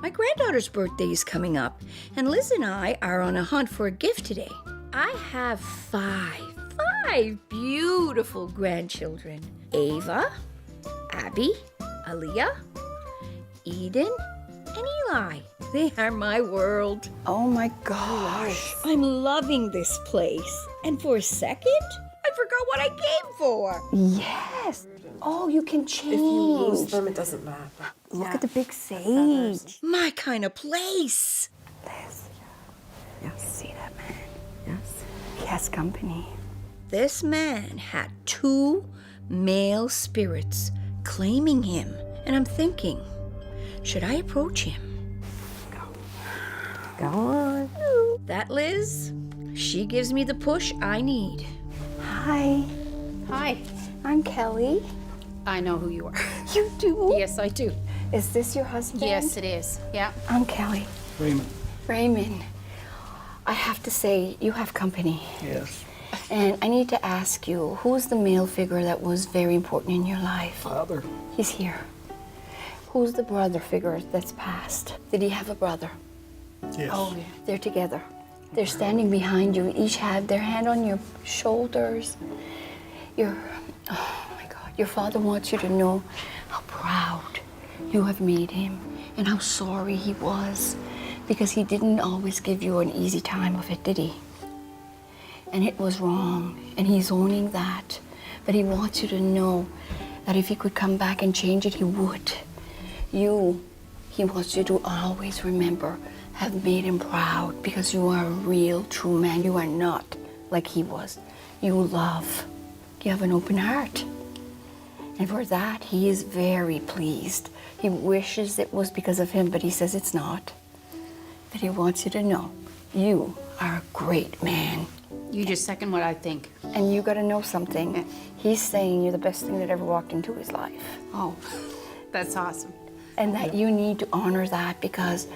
My granddaughter's birthday is coming up, and Liz and I are on a hunt for a gift today. I have five beautiful grandchildren. Ava, Abby, Aaliyah, Eden, and Eli. They are my world. Oh my gosh. I'm loving this place. And for a second, I forgot what I came for. Yes. Oh, you can change. If you lose them, it doesn't matter. Look at the big sage. My kind of place. Liz, you see that man? Yes. He has company. This man had 2 male spirits claiming him. And I'm thinking, should I approach him? Go on. That Liz, she gives me the push I need. Hi, Hi. I'm Kelley. I know who you are. You do? Yes, I do. Is this your husband? Yes, it is. Yeah. I'm Kelley. Raymond. Raymond, I have to say, you have company. Yes. And I need to ask you, who's the male figure that was very important in your life? Father. He's here. Who's the brother figure that's passed? Did he have a brother? Yes. Oh, yeah. They're together. They're standing behind you, each have their hand on your shoulders. Oh my God, your father wants you to know how proud you have made him and how sorry he was, because he didn't always give you an easy time of it, did he? And it was wrong, and he's owning that. But he wants you to know that if he could come back and change it, he would. He wants you to always remember, have made him proud, because you are a real, true man. You are not like he was. You love. You have an open heart. And for that, he is very pleased. He wishes it was because of him, but he says it's not. But he wants you to know, you are a great man. You just second what I think. And you gotta know something. He's saying you're the best thing that ever walked into his life. Oh, that's awesome. And that you need to honor that, because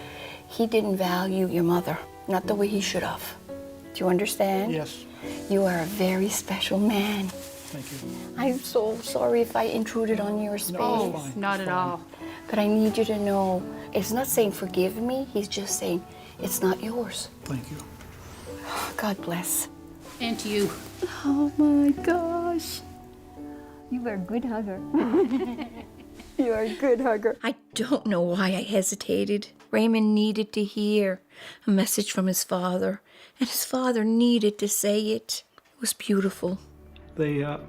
he didn't value your mother, not the way he should have. Do you understand? Yes. You are a very special man. Thank you. I'm so sorry if I intruded on your space. No, it's fine. Not It's at fine. all. But I need you to know, it's not saying forgive me, he's just saying it's not yours. Thank you. God bless. And to you. Oh my gosh. You are a good hugger. You are a good hugger. I don't know why I hesitated. Raymond needed to hear a message from his father, and his father needed to say it. It was beautiful. They have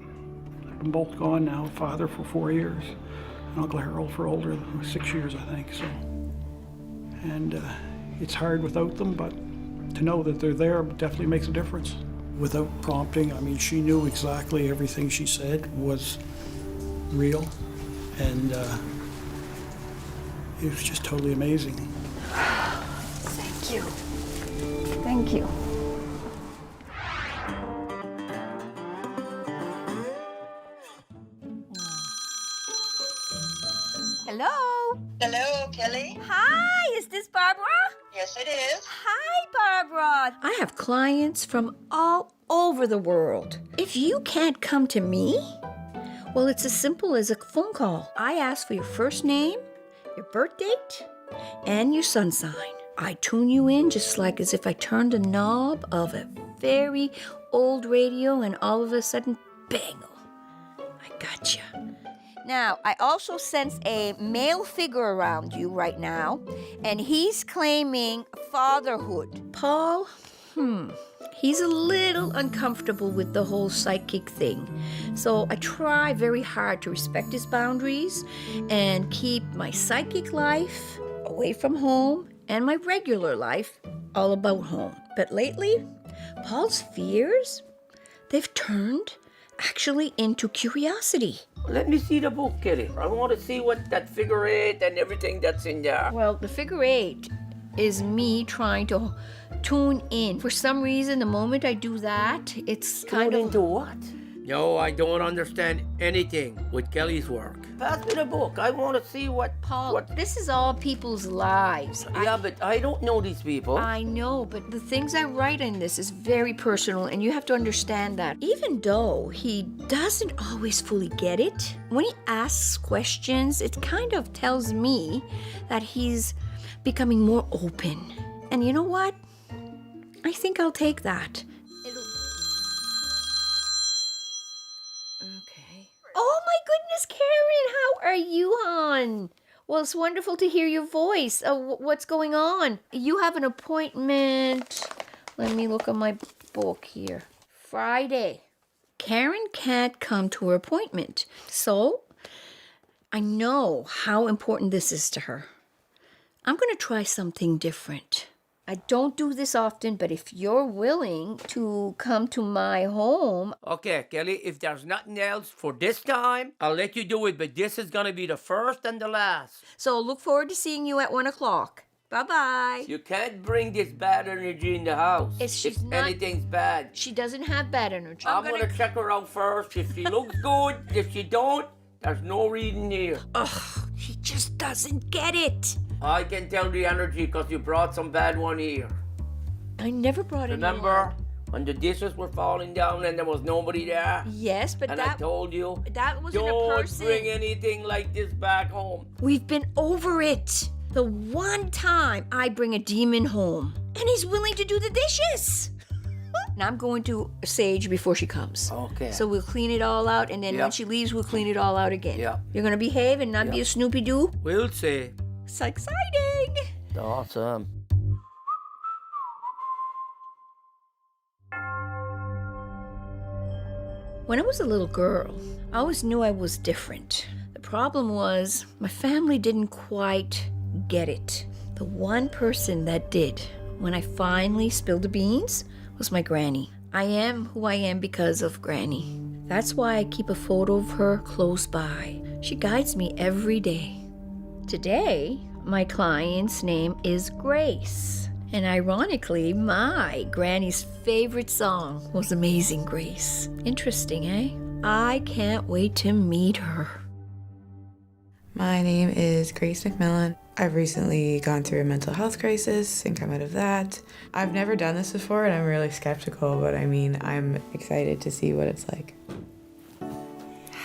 been both gone now, father for 4 years, and Uncle Harold for older, 6 years, I think. So, and it's hard without them, but to know that they're there definitely makes a difference. Without prompting, I mean, she knew exactly everything she said was real, and it was just totally amazing. Thank you. Thank you. Hello? Hello, Kelley. Hi, is this Barbara? Yes, it is. Hi, Barbara. I have clients from all over the world. If you can't come to me, well, it's as simple as a phone call. I ask for your first name, your birth date, and your sun sign. I tune you in just like as if I turned a knob of a very old radio, and all of a sudden, bang, I gotcha. Now, I also sense a male figure around you right now, and he's claiming fatherhood. Paul, he's a little uncomfortable with the whole psychic thing. So I try very hard to respect his boundaries and keep my psychic life away from home and my regular life all about home. But lately, Paul's fears, they've turned actually into curiosity. Let me see the book, Kelley. I want to see what that figure 8 and everything that's in there. Well, the figure 8 is me trying to tune in. For some reason, the moment I do that, it's kind Tune of... into what? No, I don't understand anything with Kelley's work. pass me the book. I want to see what... Paul, What? this is all people's lives. Yeah, but I don't know these people. I know, but the things I write in this is very personal, and you have to understand that. Even though he doesn't always fully get it, when he asks questions, it kind of tells me that he's becoming more open. And you know what? I think I'll take that. Okay. Oh my goodness, Karen, how are you, hon? Well, it's wonderful to hear your voice. What's going on? You have an appointment. Let me look at my book here. Friday. Karen can't come to her appointment. So, I know how important this is to her. I'm going to try something different. I don't do this often, but if you're willing to come to my home... Okay, Kelley, if there's nothing else for this time, I'll let you do it, but this is going to be the first and the last. So look forward to seeing you at 1 o'clock. Bye-bye. You can't bring this bad energy in the house. She's if not- anything's bad. She doesn't have bad energy. I'm going to check her out first. If she looks good, if she don't, there's no reading here. Ugh, she just doesn't get it. I can tell the energy because you brought some bad one here. I never brought it. Remember when the dishes were falling down and there was nobody there? Yes, but And I told you, that wasn't a don't person. bring anything like this back home. We've been over it. The one time I bring a demon home, and he's willing to do the dishes. And I'm going to Sage before she comes. Okay. So we'll clean it all out, and then when Yep. she leaves, we'll clean it all out again. Yep. You're going to behave and not be a Snoopy Doo? We'll see. It's exciting. Awesome. When I was a little girl, I always knew I was different. The problem was my family didn't quite get it. The one person that did, when I finally spilled the beans, was my granny. I am who I am because of Granny. That's why I keep a photo of her close by. She guides me every day. Today, my client's name is Grace. And ironically, my granny's favorite song was Amazing Grace. Interesting, eh? I can't wait to meet her. My name is Grace McMillan. I've recently gone through a mental health crisis and come out of that. I've never done this before and I'm really skeptical, but I mean, I'm excited to see what it's like.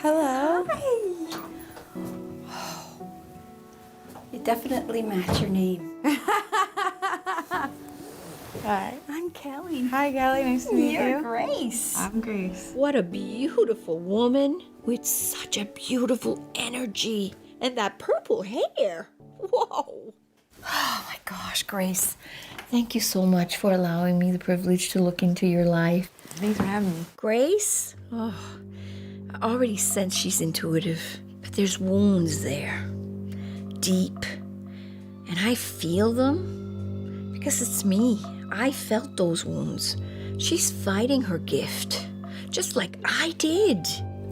Hello. You definitely match your name. Hi. I'm Kelley. Hi, Kelley. Nice to meet You're you. Grace. I'm Grace. What a beautiful woman with such a beautiful energy and that purple hair. Whoa. Oh my gosh, Grace. Thank you so much for allowing me the privilege to look into your life. Thanks for having me. Grace? Oh, I already sense she's intuitive, but there's wounds there. Deep. And I feel them because it's me. I felt those wounds. She's fighting her gift, just like I did.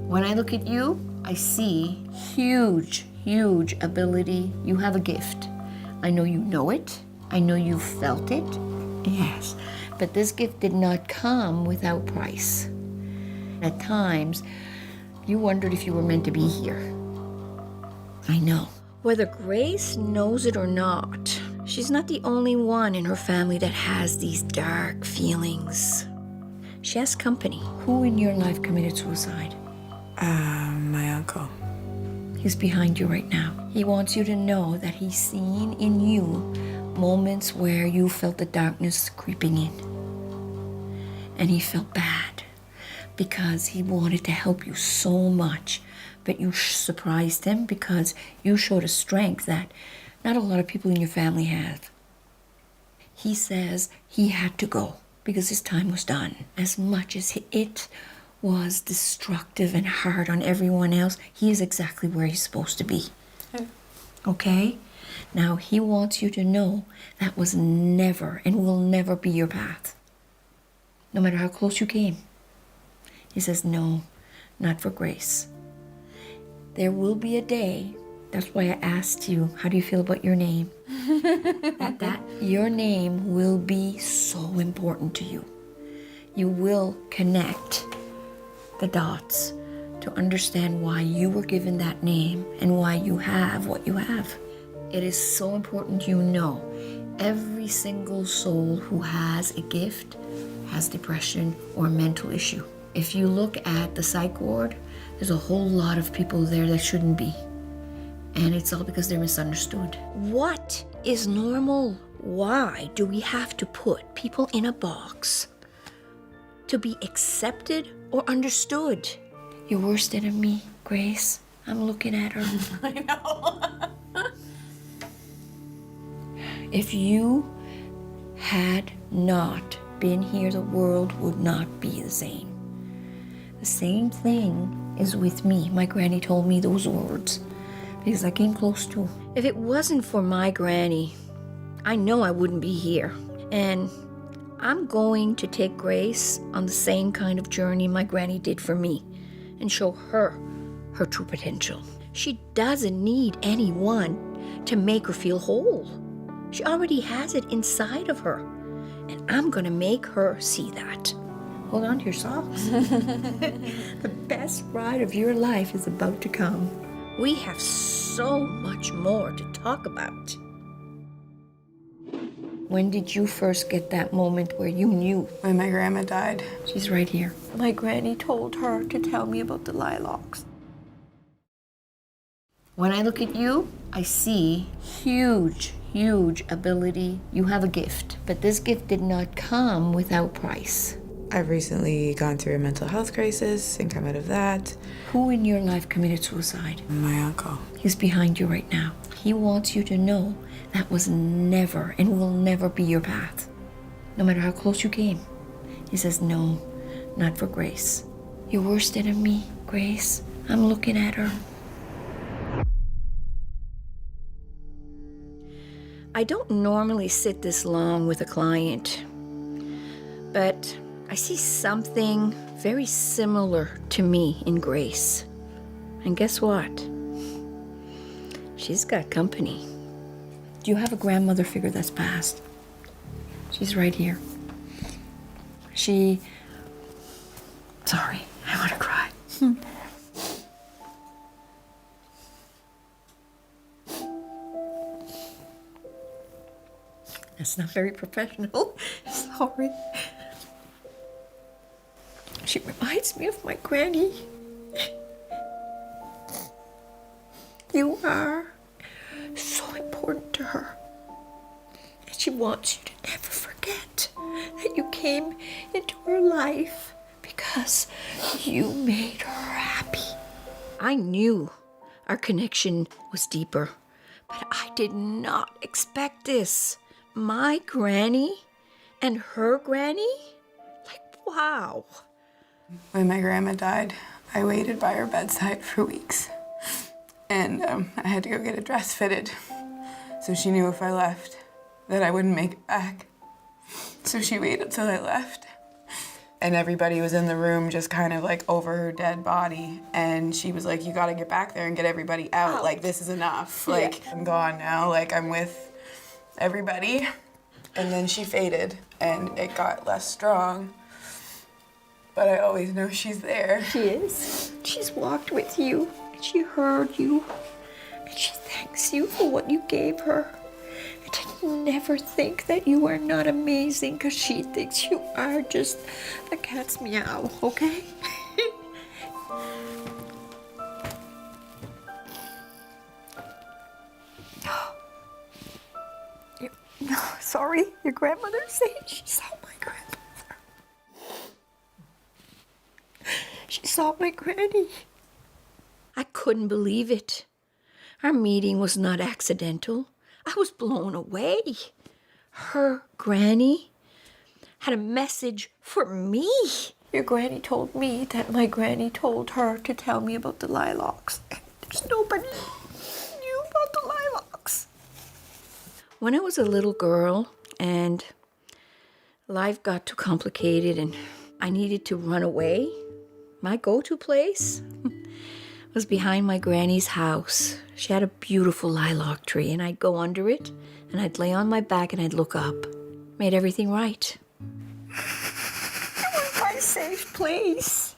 When I look at you, I see huge ability. You have a gift. I know you know it. I know you felt it. Yes. But this gift did not come without price. At times, you wondered if you were meant to be here. I know. Whether Grace knows it or not, she's not the only one in her family that has these dark feelings. She has company. Who in your life committed suicide? My uncle. He's behind you right now. He wants you to know that he's seen in you moments where you felt the darkness creeping in. And he felt bad because he wanted to help you so much. But you surprised him because you showed a strength that not a lot of people in your family have. He says he had to go because his time was done. As much as it was destructive and hard on everyone else, he is exactly where he's supposed to be. Okay? Now, he wants you to know that was never and will never be your path. No matter how close you came. He says, no, not for Grace. There will be a day, that's why I asked you, how do you feel about your name? that your name will be so important to you. You will connect the dots to understand why you were given that name and why you have what you have. It is so important you know every single soul who has a gift has depression or a mental issue. If you look at the psych ward, there's a whole lot of people there that shouldn't be. And it's all because they're misunderstood. What is normal? Why do we have to put people in a box to be accepted or understood? You're worse than me, Grace. I'm looking at her. I know. If you had not been here, the world would not be the same. The same thing is with me. My granny told me those words because I came close to. If it wasn't for my granny, I know I wouldn't be here. And I'm going to take Grace on the same kind of journey my granny did for me and show her her true potential. She doesn't need anyone to make her feel whole. She already has it inside of her. And I'm gonna make her see that. Hold on to your socks. The best ride of your life is about to come. We have so much more to talk about. When did you first get that moment where you knew? When my grandma died. She's right here. My granny told her to tell me about the lilacs. When I look at you, I see huge ability. You have a gift, but this gift did not come without price. I've recently gone through a mental health crisis and come out of that. Who in your life committed suicide? My uncle. He's behind you right now. He wants you to know that was never and will never be your path. No matter how close you came. He says, no, not for Grace. You're worse than me, Grace. I'm looking at her. I don't normally sit this long with a client, but I see something very similar to me in Grace. And guess what? She's got company. Do you have a grandmother figure that's passed? She's right here. Sorry, I want to cry. That's not very professional. Sorry. She reminds me of my granny. You are so important to her. And she wants you to never forget that you came into her life because you made her happy. I knew our connection was deeper, but I did not expect this. My granny and her granny? Like, wow. When my grandma died, I waited by her bedside for weeks. And I had to go get a dress fitted. So she knew if I left that I wouldn't make it back. So she waited till I left. And everybody was in the room just kind of like over her dead body. And she was like, you gotta get back there and get everybody out. Like, this is enough. Like, I'm gone now. Like, I'm with everybody. And then she faded and it got less strong. But I always know she's there. She is. She's walked with you. And she heard you. And she thanks you for what you gave her. And to never think that you are not amazing because she thinks you are just a cat's meow, okay? No, sorry, your grandmother said she saw my grandmother. She saw my granny. I couldn't believe it. Our meeting was not accidental. I was blown away. Her granny had a message for me. Your granny told me that my granny told her to tell me about the lilacs. There's nobody knew about the lilacs. When I was a little girl and life got too complicated and I needed to run away, my go-to place was behind my granny's house. She had a beautiful lilac tree and I'd go under it and I'd lay on my back and I'd look up. Made everything right. It was my safe place.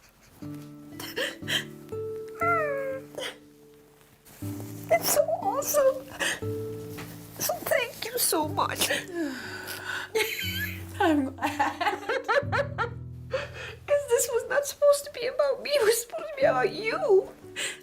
It's so awesome. So thank you so much. I'm glad. Because this was not supposed to be about me. It was supposed to be about you.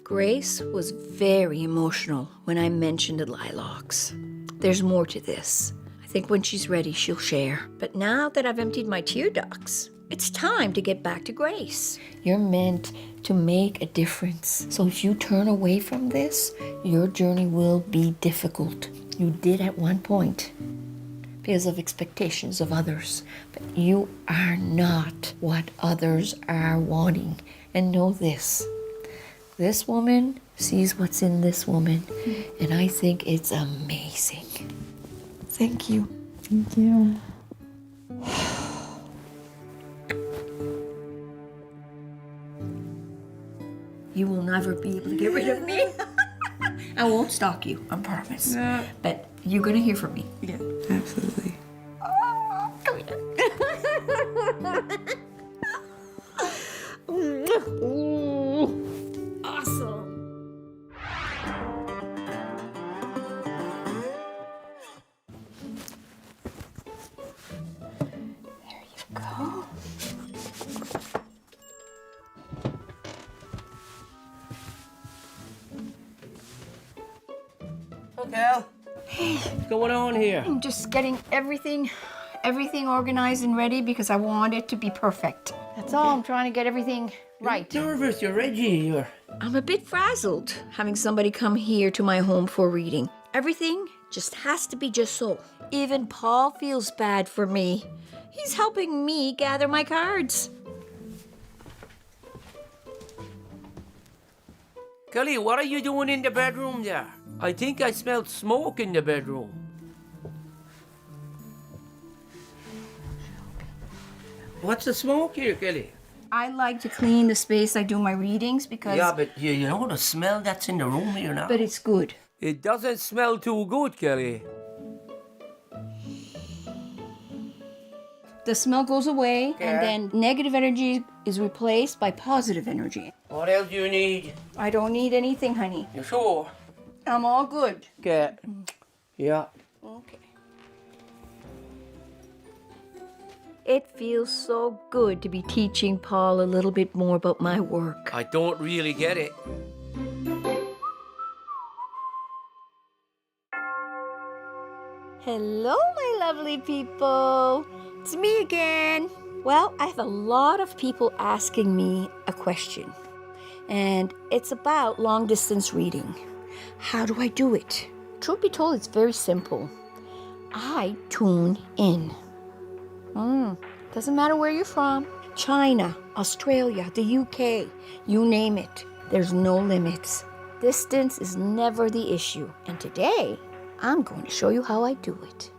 Grace was very emotional when I mentioned the lilacs. There's more to this. I think when she's ready, she'll share. But now that I've emptied my tear ducts, it's time to get back to Grace. You're meant to make a difference. So if you turn away from this, your journey will be difficult. You did at one point because of expectations of others. But you are not what others are wanting. And know this. This woman sees what's in this woman. And I think it's amazing. Thank you. Thank you. You will never be able to get rid of me. I won't stalk you, I promise. No. But you're gonna hear from me. Yeah, absolutely. Come here. Awesome. There you go. Okay. What's going on here? I'm just getting everything organized and ready because I want it to be perfect. That's all. I'm trying to get everything right. You're nervous, you're Reggie. I'm a bit frazzled having somebody come here to my home for reading. Everything just has to be just so. Even Paul feels bad for me. He's helping me gather my cards. Kelley, what are you doing in the bedroom there? I think I smelled smoke in the bedroom. What's the smoke here, Kelley? I like to clean the space I do my readings because... Yeah, but you know the smell that's in the room here now? But it's good. It doesn't smell too good, Kelley. The smell goes away Yeah. and then negative energy is replaced by positive energy. What else do you need? I don't need anything, honey. You sure? I'm all good. Okay. Yeah. Okay. It feels so good to be teaching Paul a little bit more about my work. I don't really get it. Hello, my lovely people. It's me again. Well, I have a lot of people asking me a question, and it's about long distance reading. How do I do it? Truth be told, it's very simple. I tune in. Doesn't matter where you're from. China, Australia, the UK, you name it. There's no limits. Distance is never the issue. And today, I'm going to show you how I do it.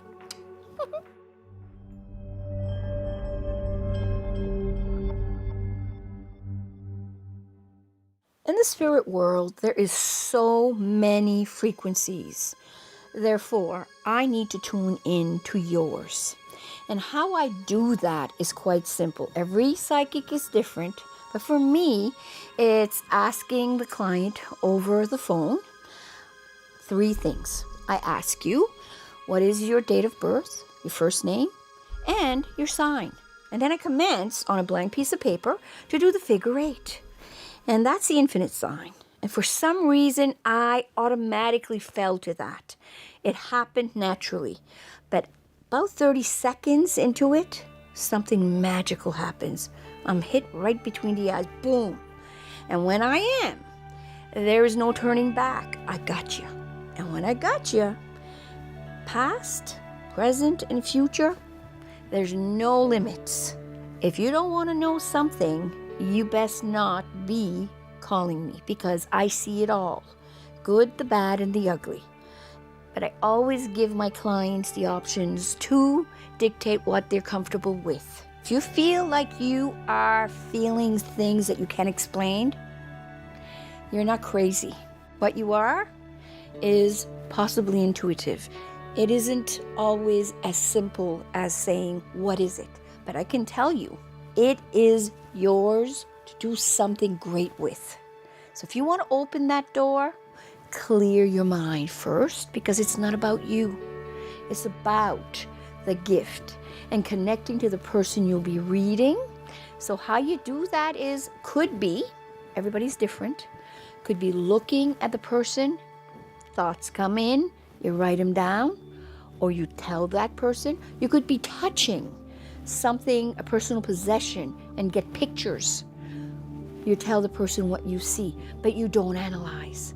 In the spirit world, there is so many frequencies. Therefore, I need to tune in to yours. And how I do that is quite simple. Every psychic is different, but for me, it's asking the client over the phone 3 things. I ask you, what is your date of birth, your first name, and your sign? And then I commence on a blank piece of paper to do the figure 8. And that's the infinite sign. And for some reason, I automatically fell to that. It happened naturally. But about 30 seconds into it, something magical happens. I'm hit right between the eyes. Boom. And when I am, there is no turning back. I got you. And when I got you, past, present, and future, there's no limits. If you don't want to know something, you best not be calling me because I see it all. Good, the bad, and the ugly. But I always give my clients the options to dictate what they're comfortable with. If you feel like you are feeling things that you can't explain, you're not crazy. What you are is possibly intuitive. It isn't always as simple as saying, what is it? But I can tell you, it is yours to do something great with. So if you want to open that door, clear your mind first, because it's not about you. It's about the gift and connecting to the person you'll be reading. So how you do that is, could be, everybody's different, could be looking at the person, thoughts come in, you write them down, or you tell that person. You could be touching something, a personal possession, and get pictures. You tell the person what you see, but you don't analyze.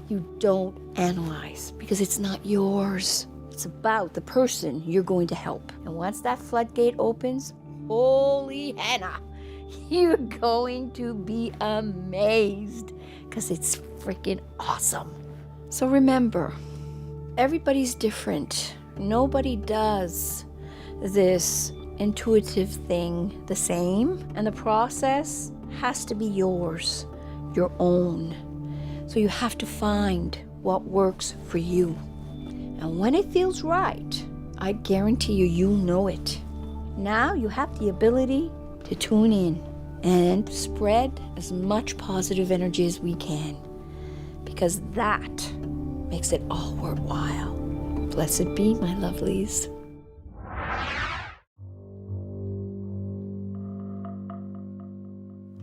You don't analyze because it's not yours. It's about the person you're going to help. And once that floodgate opens, holy Hannah, you're going to be amazed because it's freaking awesome. So remember, everybody's different. Nobody does this intuitive thing the same, and the process has to be yours, your own. So you have to find what works for you. And when it feels right, I guarantee you, you'll know it. Now you have the ability to tune in and spread as much positive energy as we can, because that makes it all worthwhile. Blessed be, my lovelies.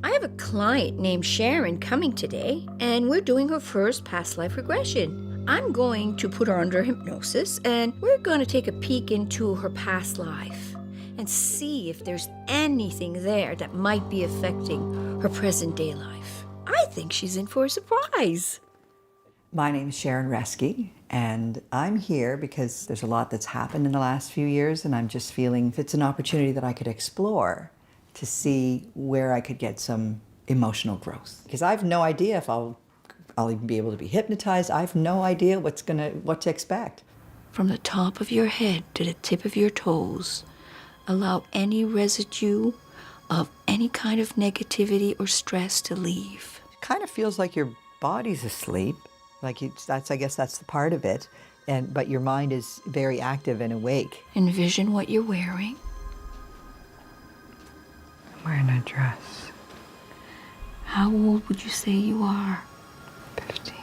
I have a client named Sharon coming today, and we're doing her first past life regression. I'm going to put her under hypnosis, and we're going to take a peek into her past life and see if there's anything there that might be affecting her present day life. I think she's in for a surprise. My name is Sharon Reske, and I'm here because there's a lot that's happened in the last few years, and I'm just feeling if it's an opportunity that I could explore to see where I could get some emotional growth. Because I have no idea if I'll even be able to be hypnotized. I have no idea what to expect. From the top of your head to the tip of your toes, allow any residue of any kind of negativity or stress to leave. It kind of feels like your body's asleep. Like I guess that's the part of it. But your mind is very active and awake. Envision what you're wearing. I'm wearing a dress. How old would you say you are? 15.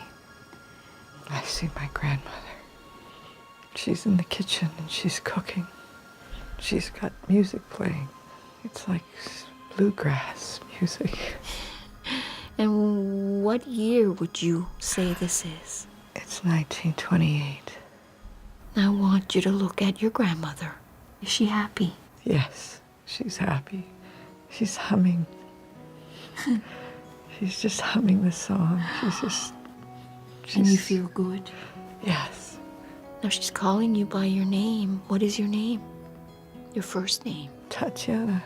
I see my grandmother. She's in the kitchen and she's cooking. She's got music playing. It's like bluegrass music. And what year would you say this is? It's 1928. Now I want you to look at your grandmother. Is she happy? Yes, she's happy. She's humming. She's just humming the song. And you feel good? Yes. Now she's calling you by your name. What is your name? Your first name? Tatiana.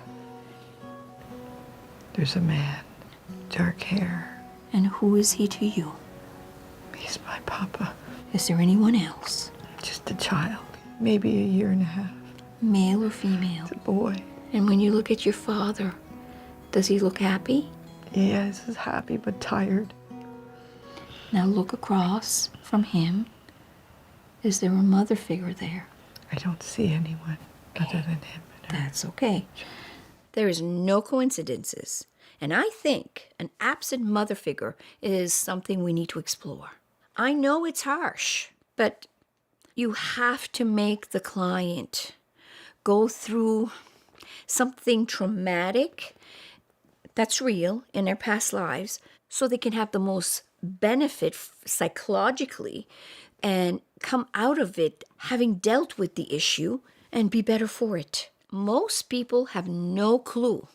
There's a man, dark hair. And who is he to you? He's my papa. Is there anyone else? Just a child, maybe a year and a half. Male or female? It's a boy. And when you look at your father, does he look happy? Yes, he's happy but tired. Now look across from him. Is there a mother figure there? I don't see anyone other than him and her. That's okay. There is no coincidences. And I think an absent mother figure is something we need to explore. I know it's harsh, but you have to make the client go through something traumatic that's real in their past lives so they can have the most benefit psychologically and come out of it having dealt with the issue and be better for it. Most people have no clue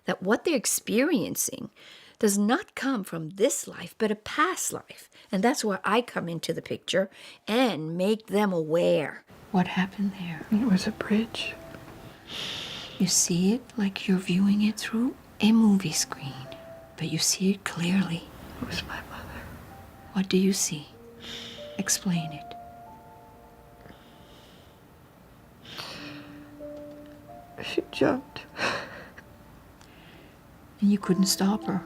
that what they're experiencing does not come from this life, but a past life. And that's where I come into the picture and make them aware. What happened there? It was a bridge. You see it like you're viewing it through a movie screen, but you see it clearly. It was my mother. What do you see? Explain it. She jumped. And you couldn't stop her.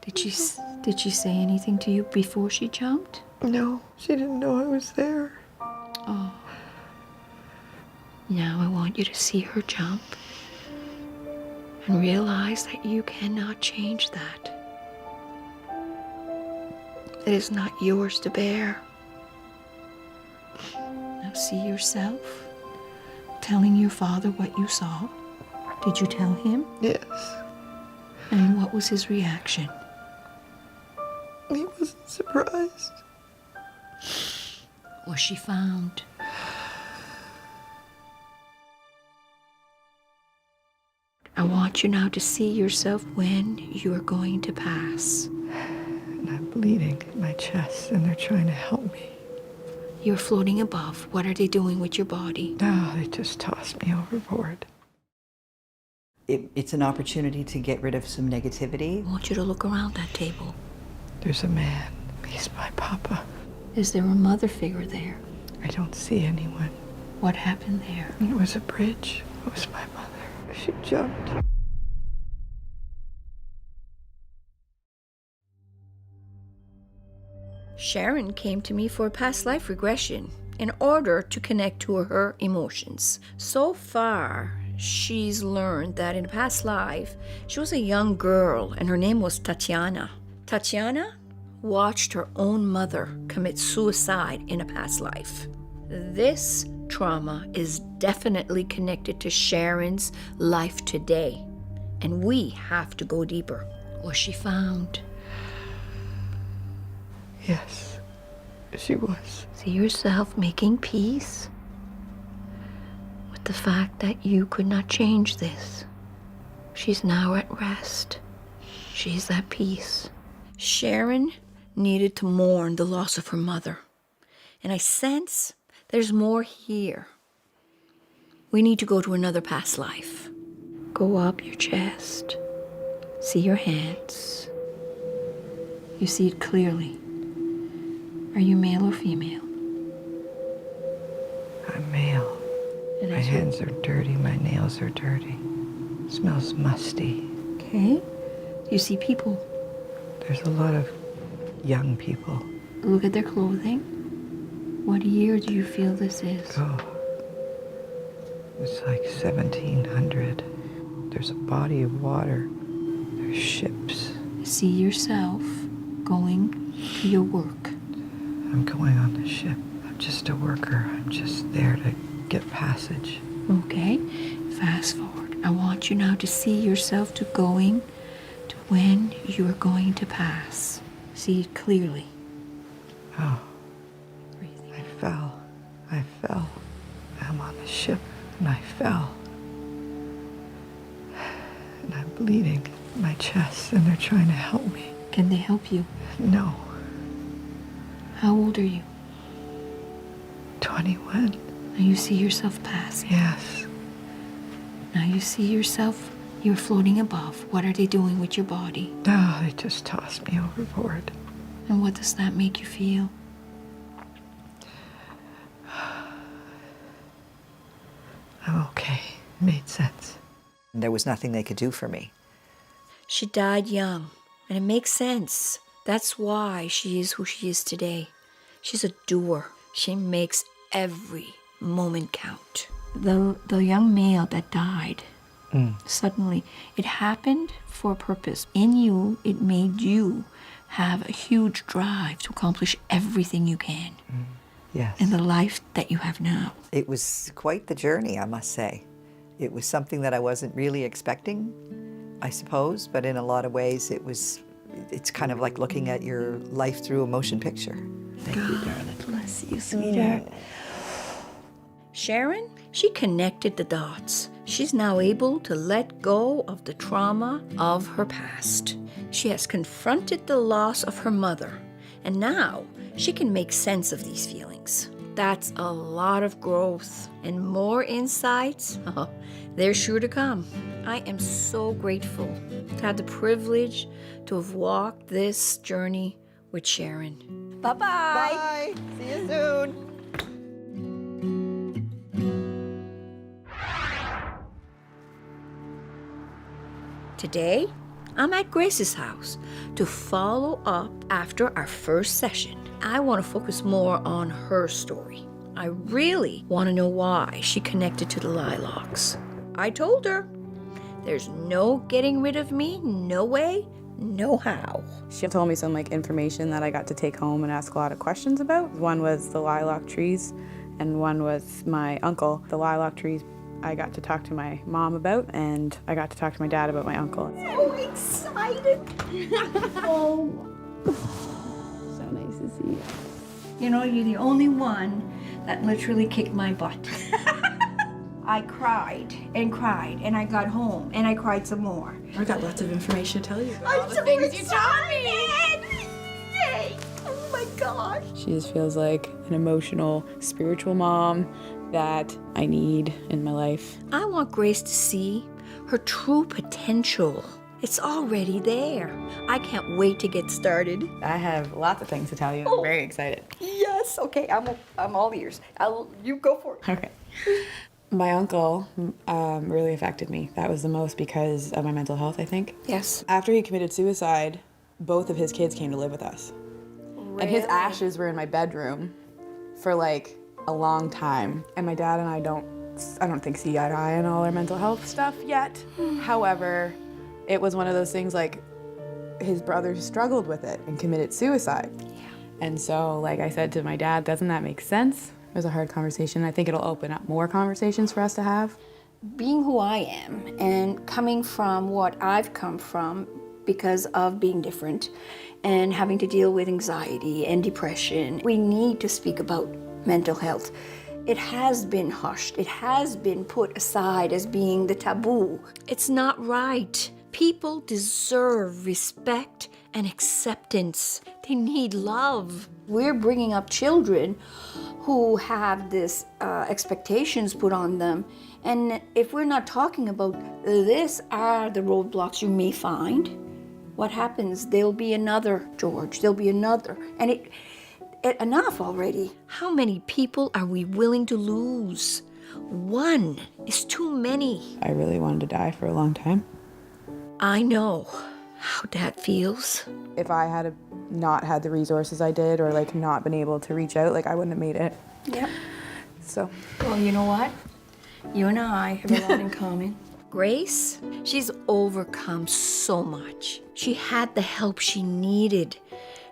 Did she say anything to you before she jumped? No, she didn't know I was there. Oh. Now I want you to see her jump and realize that you cannot change that. that is not yours to bear. Now see yourself telling your father what you saw. Did you tell him? Yes. And what was his reaction? He wasn't surprised. Was she found? I want you now to see yourself when you are going to pass. And I'm bleeding in my chest, and they're trying to help me. You're floating above. What are they doing with your body? No, they just tossed me overboard. It's an opportunity to get rid of some negativity. I want you to look around that table. There's a man. He's my papa. Is there a mother figure there? I don't see anyone. What happened there? It was a bridge. It was my mother. She jumped. Sharon came to me for a past life regression in order to connect to her emotions. So far, she's learned that in a past life, she was a young girl and her name was Tatiana. Tatiana watched her own mother commit suicide in a past life. This trauma is definitely connected to Sharon's life today, and we have to go deeper. Was she found? Yes, she was. See yourself making peace with the fact that you could not change this. She's now at rest. She's at peace. Sharon needed to mourn the loss of her mother, and I sense there's more here. We need to go to another past life. Go up your chest. See your hands. You see it clearly. Are you male or female? I'm male. And My as you- hands are dirty. My nails are dirty. It smells musty. Okay. You see people. There's a lot of young people. Look at their clothing. What year do you feel this is? Oh, it's like 1700. There's a body of water. There's ships. See yourself going to your work. I'm going on the ship. I'm just a worker. I'm just there to get passage. Okay. Fast forward. I want you now to see yourself to going to when you are going to pass. See it clearly. Oh, Breathing. I fell. I'm on the ship and I fell. And I'm bleeding in my chest and they're trying to help me. Can they help you? No, How old are you? 21. Now you see yourself passing. Yes. Now you see yourself, you're floating above. What are they doing with your body? No, they just tossed me overboard. And what does that make you feel? I'm okay. Made sense. There was nothing they could do for me. She died young, and it makes sense. That's why she is who she is today. She's a doer. She makes every moment count. The young male that died, suddenly, it happened for a purpose. In you, it made you have a huge drive to accomplish everything you can Yes. in the life that you have now. It was quite the journey, I must say. It was something that I wasn't really expecting, I suppose, but in a lot of ways it's kind of like looking at your life through a motion picture. Thank you, darling. Bless you, sweetheart. Sharon, she connected the dots. She's now able to let go of the trauma of her past. She has confronted the loss of her mother, and now she can make sense of these feelings. That's a lot of growth, and more insights, they're sure to come. I am so grateful to have the privilege to have walked this journey with Sharon. Bye-bye. Bye. See you soon. Today, I'm at Grace's house to follow up after our first session. I want to focus more on her story. I really want to know why she connected to the lilacs. I told her, there's no getting rid of me, no way, know how. She told me some information that I got to take home and ask a lot of questions about. One was the lilac trees, and one was my uncle. The lilac trees I got to talk to my mom about, and I got to talk to my dad about my uncle. So excited. Oh. So nice to see you. You know, you're the only one that literally kicked my butt. I cried, and I got home, and I cried some more. I got lots of information to tell you. I'm so excited! Yay! Oh my gosh! She just feels like an emotional, spiritual mom that I need in my life. I want Grace to see her true potential. It's already there. I can't wait to get started. I have lots of things to tell you. I'm very excited. Yes, okay, I'm all ears. You go for it. Okay. My uncle really affected me. That was the most because of my mental health, I think. Yes. After he committed suicide, both of his kids came to live with us. Really? And his ashes were in my bedroom for like a long time. And my dad and I don't think see eye to eye on all our mental health stuff yet. However, it was one of those things like his brother struggled with it and committed suicide. Yeah. And so, like I said to my dad, doesn't that make sense? It was a hard conversation. I think it'll open up more conversations for us to have. Being who I am and coming from what I've come from because of being different and having to deal with anxiety and depression, we need to speak about mental health. It has been hushed. It has been put aside as being the taboo. It's not right. People deserve respect and acceptance. They need love. We're bringing up children who have this expectations put on them. And if we're not talking about this are the roadblocks you may find, what happens? There'll be another George. There'll be another. And it enough already. How many people are we willing to lose? One is too many. I really wanted to die for a long time. I know how that feels. If I had not had the resources I did or like not been able to reach out, like I wouldn't have made it. Yep. So. Well, you know what? You and I have a lot in common. Grace, she's overcome so much. She had the help she needed.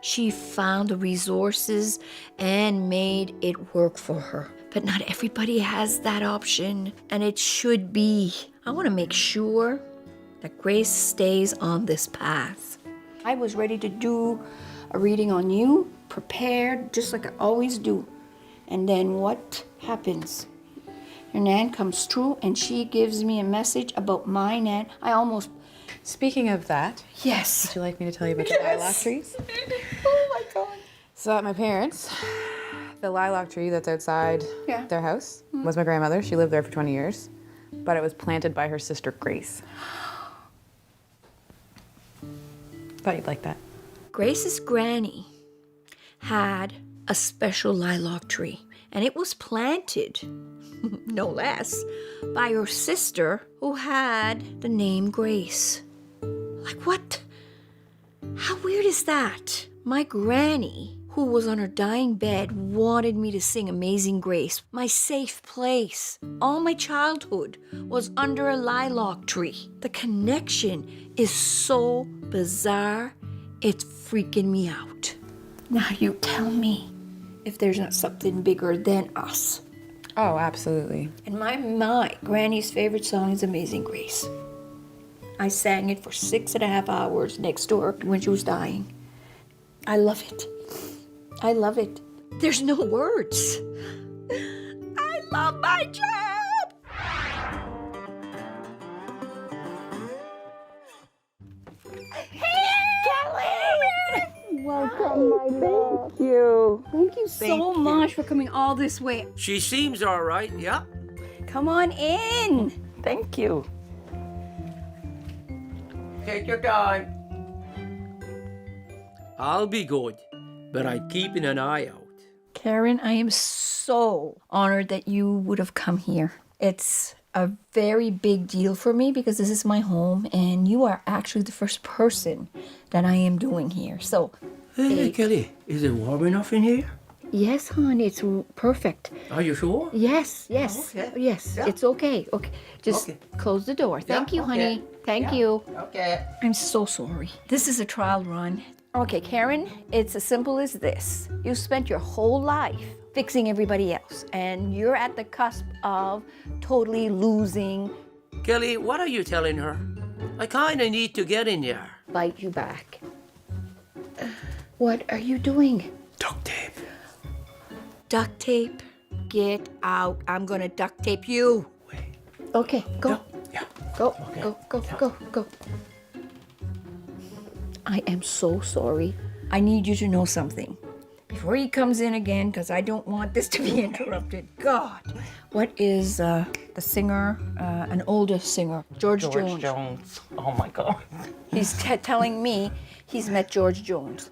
She found the resources and made it work for her. But not everybody has that option, and it should be. I want to make sure that Grace stays on this path. I was ready to do a reading on you, prepared, just like I always do. And then what happens? Your Nan comes through and she gives me a message about my Nan. Speaking of that, Yes. would you like me to tell you about the lilac trees? Oh my God. So at my parents, the lilac tree that's outside their house was my grandmother. She lived there for 20 years, but it was planted by her sister Grace. Thought you'd like that. Grace's granny had a special lilac tree, and it was planted, no less, by her sister who had the name Grace. Like what? How weird is that? My granny, who was on her dying bed, wanted me to sing Amazing Grace, my safe place. All my childhood was under a lilac tree. The connection is so bizarre, it's freaking me out. Now you tell me if there's not something bigger than us. Oh, absolutely. And my granny's favorite song is Amazing Grace. I sang it for 6.5 hours next to her when she was dying. I love it. I love it. There's no words. I love my job. Hey, Kelley! Welcome, my love. Thank you. Thank you so much for coming all this way. She seems all right, yeah. Come on in. Thank you. Take your time. I'll be good, but I'm keeping an eye out. Karen, I am so honored that you would have come here. It's a very big deal for me because this is my home and you are actually the first person that I am doing here. So, Hey, Kelley, is it warm enough in here? Yes, hon, it's perfect. Are you sure? Yes, okay. yes, Yeah. it's okay. Okay, just Okay. close the door. Thank you, okay. honey. Thank you. Okay. I'm so sorry. This is a trial run. Okay, Karen, it's as simple as this. You spent your whole life fixing everybody else, and you're at the cusp of totally losing. Kelley, what are you telling her? I kind of need to get in there. Bite you back. What are you doing? Duct tape. Duct tape, get out. I'm gonna duct tape you. Okay, go. Yeah. Go, go. I am so sorry. I need you to know something. Before he comes in again, because I don't want this to be interrupted. God. What is the singer, an older singer, George Jones. Oh my God. He's telling me he's met George Jones.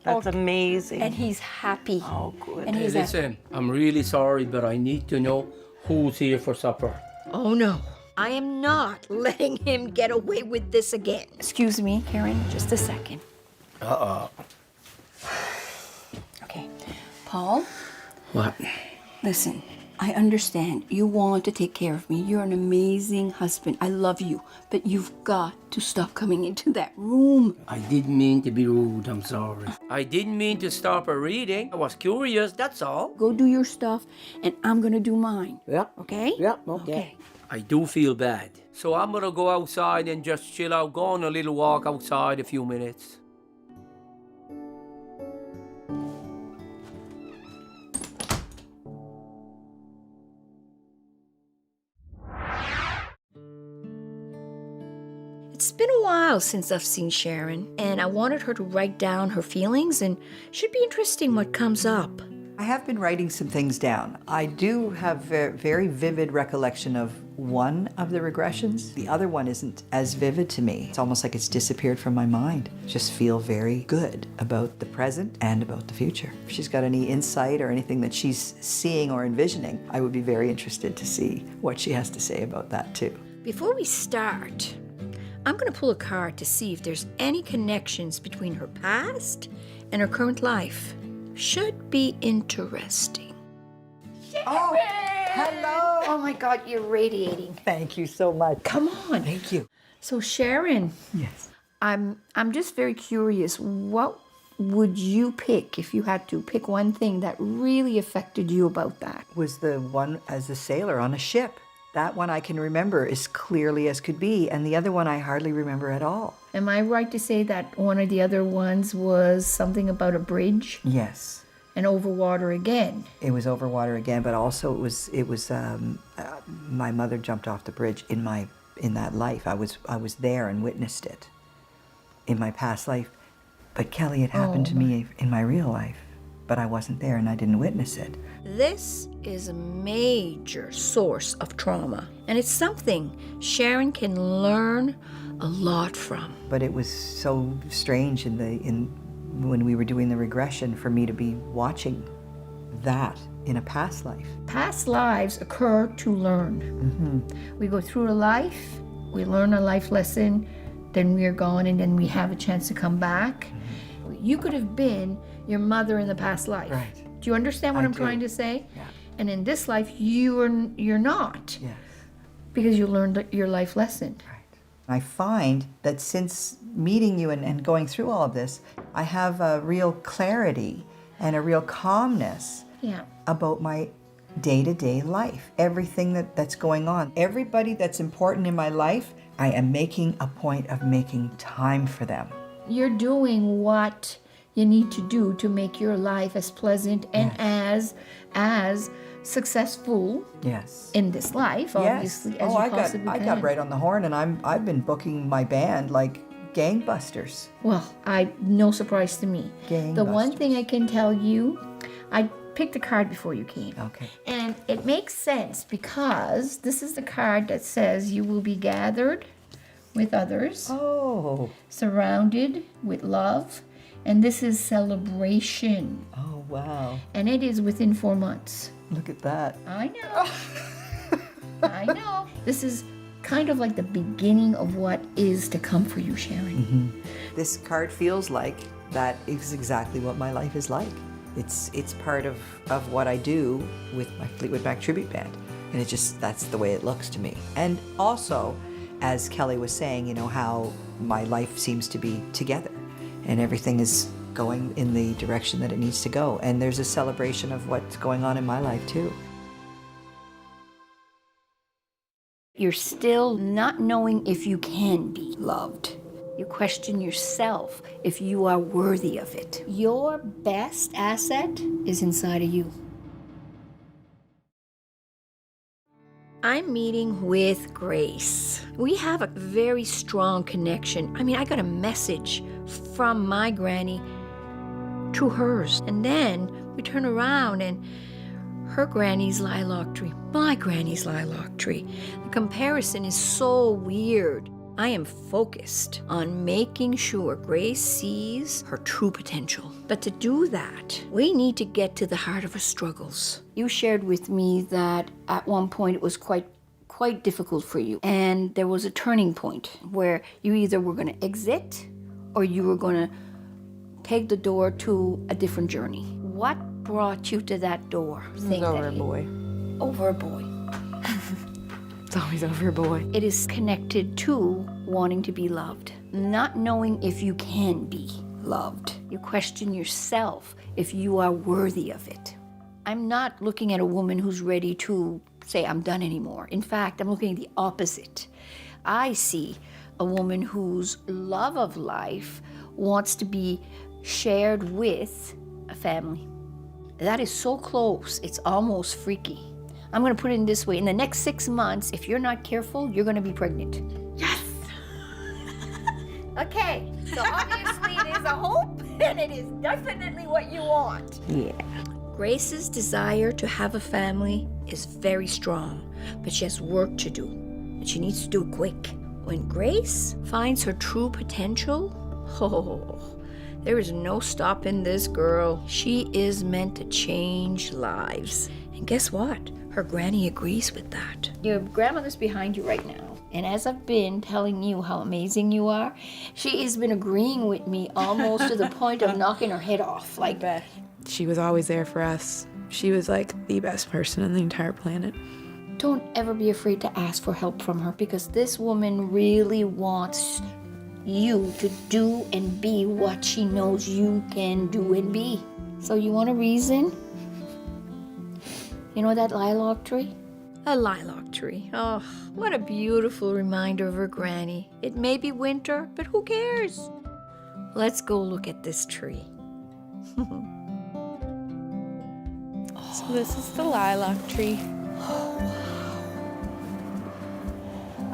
That's amazing. And he's happy. Oh, good. And Hey, he's at, listen, I'm really sorry, but I need to know who's here for supper. oh no, I am not letting him get away with this again. Excuse me, Karen, just a second. Okay, Paul, What? Listen, I understand. You want to take care of me. You're an amazing husband. I love you. But you've got to stop coming into that room. I didn't mean to be rude, I'm sorry. I didn't mean to stop her reading. I was curious, that's all. Go do your stuff, and I'm going to do mine. Yep. Okay? Yep, okay. I do feel bad. So I'm gonna go outside and just chill out, go on a little walk outside a few minutes. It's been a while since I've seen Sharon, and I wanted her to write down her feelings, and should be interesting what comes up. I have been writing some things down. I do have very vivid recollection of one of the regressions. The other one isn't as vivid to me. It's almost like it's disappeared from my mind. Just feel very good about the present and about the future. If she's got any insight or anything that she's seeing or envisioning, I would be very interested to see what she has to say about that too. Before we start, I'm going to pull a card to see if there's any connections between her past and her current life. Should be interesting. Oh, hello. Oh my God, you're radiating. Thank you so much. Come on. Thank you. So Sharon, Yes. I'm just very curious. What would you pick if you had to pick one thing that really affected you about that? Was the one as a sailor on a ship. That one I can remember as clearly as could be, and the other one I hardly remember at all. Am I right to say that one of the other ones was something about a bridge Yes. and over water again? It was over water again, but also it was my mother jumped off the bridge in that life. I was there and witnessed it in my past life. But Kelley, it happened to me in my real life, but I wasn't there and I didn't witness it. this is a major source of trauma, and it's something Sharon can learn a lot from. But it was so strange when we were doing the regression for me to be watching that in a past life. Past lives occur to learn. We go through a life, we learn a life lesson, then we are gone, and then we have a chance to come back. You could have been your mother in the past life. Right. Do you understand what I I'm do. trying to say? Yeah. And in this life, you're not, Yes. because you learned your life lesson. I find that since meeting you and going through all of this, I have a real clarity and a real calmness Yeah. about my day-to-day life, everything that's going on. Everybody that's important in my life, I am making a point of making time for them. You're doing what you need to do to make your life as pleasant and as successful Yes. in this life, obviously, as you possibly I can. got right on the horn, and I've been booking my band like gangbusters. Well, no surprise to me. The one Gangbusters. thing I can tell you, I picked a card before you came. Okay. And it makes sense because this is the card that says you will be gathered with others, Oh. surrounded with love, and this is celebration. Oh, wow. And it is within 4 months. Look at that. I know. I know. This is kind of like the beginning of what is to come for you, Sharon. This card feels like that is exactly what my life is like. It's part of what I do with my Fleetwood Mac tribute band. And that's the way it looks to me. And also, as Kelley was saying, you know, how my life seems to be together and everything is going in the direction that it needs to go. And there's a celebration of what's going on in my life too. You're still not knowing if you can be loved. You question yourself if you are worthy of it. Your best asset is inside of you. I'm meeting with Grace. We have a very strong connection. I mean, I got a message from my granny to hers. And then we turn around and her granny's lilac tree, my granny's lilac tree. The comparison is so weird. I am focused on making sure Grace sees her true potential. But to do that, we need to get to the heart of her struggles. You shared with me that at one point it was quite difficult for you. And there was a turning point where you either were going to exit or you were going to take the door to a different journey. What brought you to that door? Over a boy. Over a boy. It's always over a boy. It is connected to wanting to be loved, not knowing if you can be loved. You question yourself if you are worthy of it. I'm not looking at a woman who's ready to say, I'm done anymore. In fact, I'm looking at the opposite. I see a woman whose love of life wants to be shared with a family. That is so close, it's almost freaky. I'm going to put it in this way. In the next 6 months, if you're not careful, you're going to be pregnant. Yes! Okay, so obviously it is a hope, and it is definitely what you want. Yeah. Grace's desire to have a family is very strong, but she has work to do, and she needs to do it quick. When Grace finds her true potential, there is no stopping this girl. She is meant to change lives. And guess what? Her granny agrees with that. Your grandmother's behind you right now. And as I've been telling you how amazing you are, she has been agreeing with me almost to the point of knocking her head off. Like, She was always there for us. She was like the best person on the entire planet. don't ever be afraid to ask for help from her, because this woman really wants you to do and be what she knows you can do and be. So you want a reason? You know that lilac tree? A lilac tree. Oh, what a beautiful reminder of her granny. It may be winter, but who cares? Let's go look at this tree. So this is the lilac tree.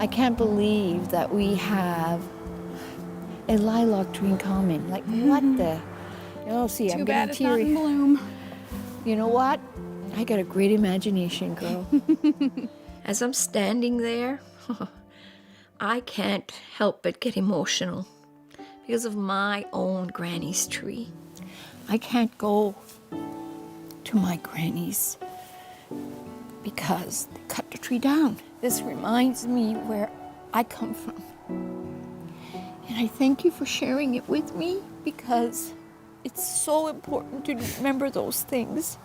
I can't believe that we have a lilac tree in common. Like, what the? Oh, see, I'm getting teary. in bloom. You know what? I got a great imagination, girl. As I'm standing there, I can't help but get emotional because of my own granny's tree. I can't go to my granny's because they cut the tree down. This reminds me where I come from. And I thank you for sharing it with me, because it's so important to remember those things.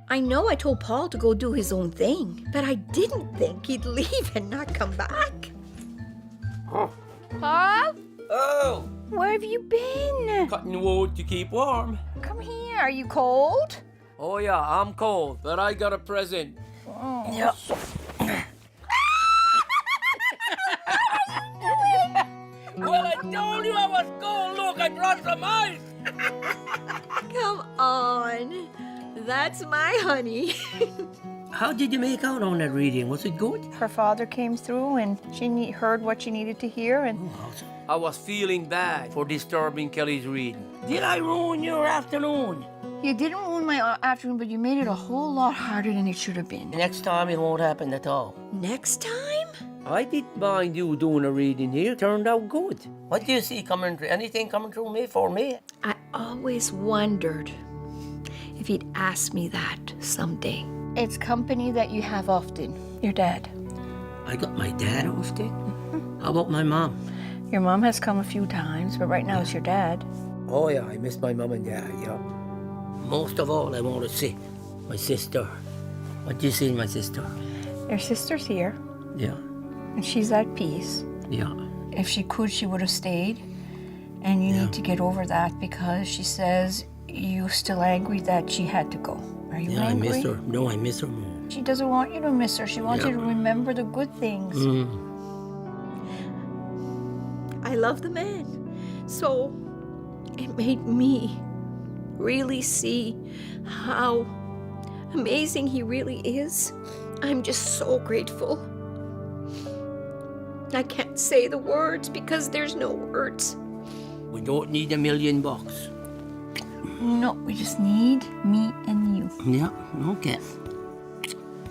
I know I told Paul to go do his own thing, but I didn't think he'd leave and not come back. Paul? Oh, Where have you been? cutting wood to keep warm. Come here. Are you cold? Oh yeah, I'm cold, but I got a present. Yeah. Well, I told you I was cold. Look, I brought some ice. Come on. That's my honey. How did you make out on that reading? Was it good? Her father came through and she heard what she needed to hear, and I was feeling bad for disturbing Kelley's reading. Did I ruin your afternoon? You didn't ruin my afternoon, but you made it a whole lot harder than it should have been. Next time it won't happen at all. Next time? I didn't mind you doing a reading here. Turned out good. What do you see coming through? Anything coming through me for me? I always wondered if he'd ask me that someday. It's company that you have often. Your dad. I got my dad often. How about my mom? Your mom has come a few times, but right now it's your dad. Oh yeah, I miss my mom and dad, yeah. Most of all, I want to see my sister. What do you see in my sister? Your sister's here, Yeah, and she's at peace. yeah. If she could, she would have stayed. And you need to get over that because she says you're still angry that she had to go. Are you Yeah, angry? I miss her. No, I miss her more. She doesn't want you to miss her. She wants you to remember the good things. I love the man. So it made me really see how amazing he really is. I'm just so grateful. I can't say the words because there's no words. We don't need $1 million. No, we just need me and you. Yeah, okay.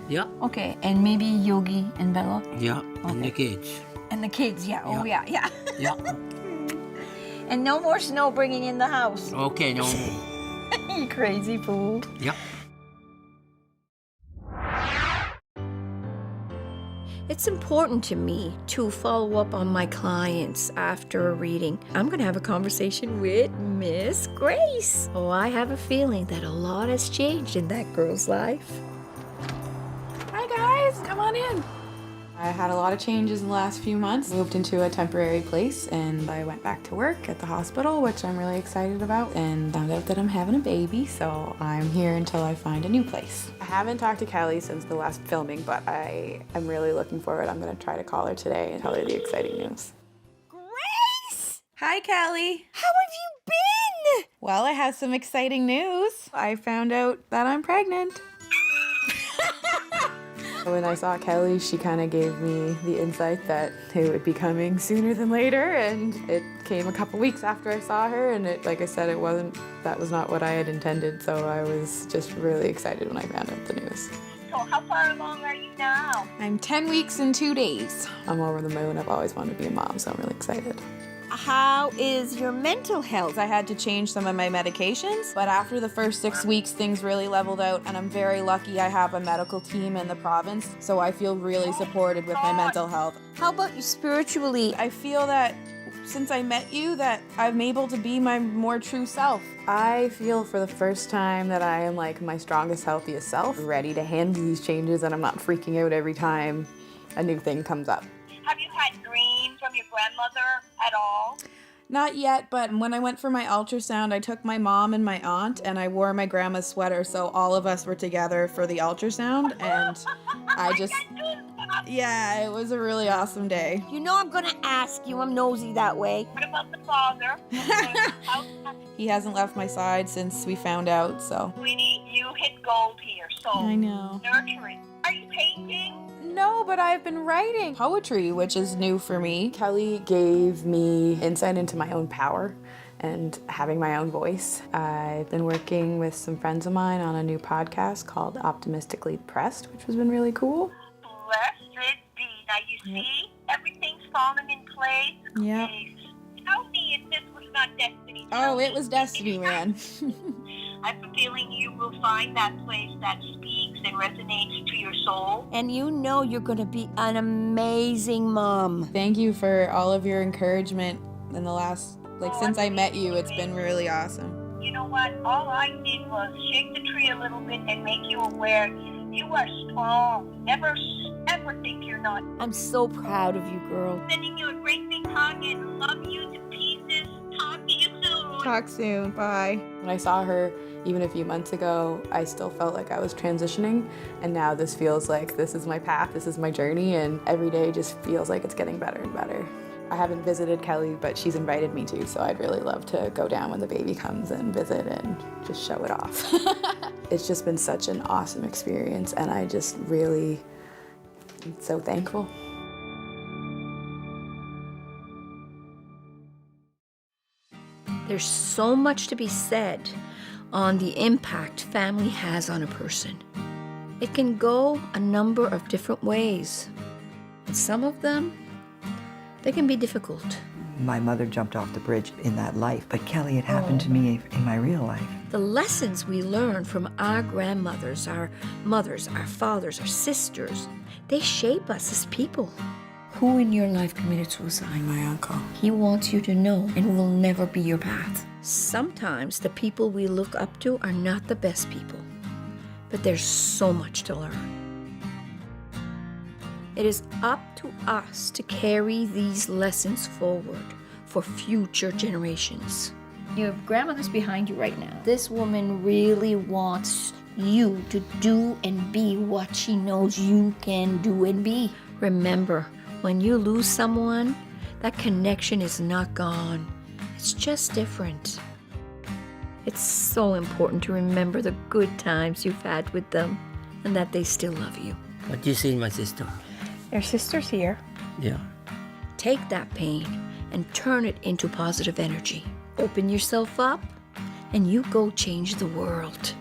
Yeah, Okay, and maybe Yogi and Bella. yeah, and the kids. And the kids, yeah. Oh, yeah, yeah. Yeah, And no more snow bringing in the house. okay, no more. You crazy fool. Yeah. It's important to me to follow up on my clients after a reading. I'm going to have a conversation with Miss Grace. Oh, I have a feeling that a lot has changed in that girl's life. Hi guys, come on in. I had a lot of changes in the last few months. Moved into a temporary place and I went back to work at the hospital, which I'm really excited about, and found out that I'm having a baby, so I'm here until I find a new place. I haven't talked to Kelley since the last filming, but I am really looking forward. I'm gonna try to call her today and tell her the exciting news. Grace! Hi Kelley. How have you been? Well, I have some exciting news. I found out that I'm pregnant. When I saw Kelley, she kind of gave me the insight that it would be coming sooner than later, and it came a couple weeks after I saw her, and like I said, that was not what I had intended, so I was just really excited when I found out the news. So how far along are you now? I'm 10 weeks and 2 days. I'm over the moon. I've always wanted to be a mom, so I'm really excited. How is your mental health? I had to change some of my medications, but after the first 6 weeks, things really leveled out, and I'm very lucky I have a medical team in the province, so I feel really supported with my mental health. How about you spiritually? I feel that since I met you, that I'm able to be my more true self. I feel for the first time that I am like my strongest, healthiest self, ready to handle these changes, and I'm not freaking out every time a new thing comes up. Have you had dreams from your grandmother at all? Not yet, but when I went for my ultrasound, I took my mom and my aunt, and I wore my grandma's sweater, so all of us were together for the ultrasound, and I just, yeah, it was a really awesome day. You know I'm gonna ask you. I'm nosy that way. What about the father? He hasn't left my side since we found out, so. Sweetie, you hit gold here, so I know. nurturing. Are you painting? No, but I've been writing poetry, which is new for me. Kelley gave me insight into my own power and having my own voice. I've been working with some friends of mine on a new podcast called Optimistically Depressed, which has been really cool. Blessed be. Now you see, everything's falling in place. Yeah. Okay. Tell me if this was not destiny. Oh, it was destiny, man. I have a feeling you will find that place that speaks and resonates to your soul. And you know you're gonna be an amazing mom. Thank you for all of your encouragement in the last, since I met you, it's been really awesome. You know what? All I did was shake the tree a little bit and make you aware you are strong. Never ever think you're not. I'm so proud of you, girl. Sending you a great big hug and love you to pieces. Talk to you soon. Talk soon. Bye. When I saw her even a few months ago, I still felt like I was transitioning, and now this feels like this is my path, this is my journey, and every day just feels like it's getting better and better. I haven't visited Kelley, but she's invited me to, so I'd really love to go down when the baby comes and visit and just show it off. It's just been such an awesome experience, and I just really am so thankful. There's so much to be said on the impact family has on a person. It can go a number of different ways. And some of them, they can be difficult. My mother jumped off the bridge in that life, but Kelley, it happened to me in my real life. The lessons we learn from our grandmothers, our mothers, our fathers, our sisters, they shape us as people. Who in your life committed suicide? My uncle. He wants you to know and will never be your path. Sometimes the people we look up to are not the best people, but there's so much to learn. It is up to us to carry these lessons forward for future generations. Your grandmother's behind you right now. This woman really wants you to do and be what she knows you can do and be. Remember, when you lose someone, that connection is not gone. It's just different. It's so important to remember the good times you've had with them and that they still love you. What do you see in my sister? Your sister's here. Yeah. Take that pain and turn it into positive energy. Open yourself up and you go change the world.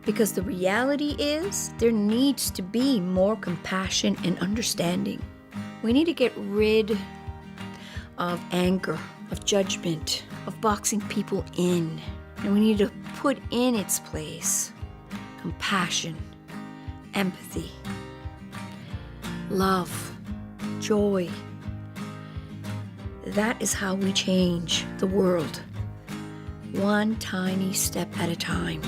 Because the reality is there needs to be more compassion and understanding. We need to get rid of anger, of judgment, of boxing people in. And we need to put in its place compassion, empathy, love, joy. That is how we change the world, one tiny step at a time.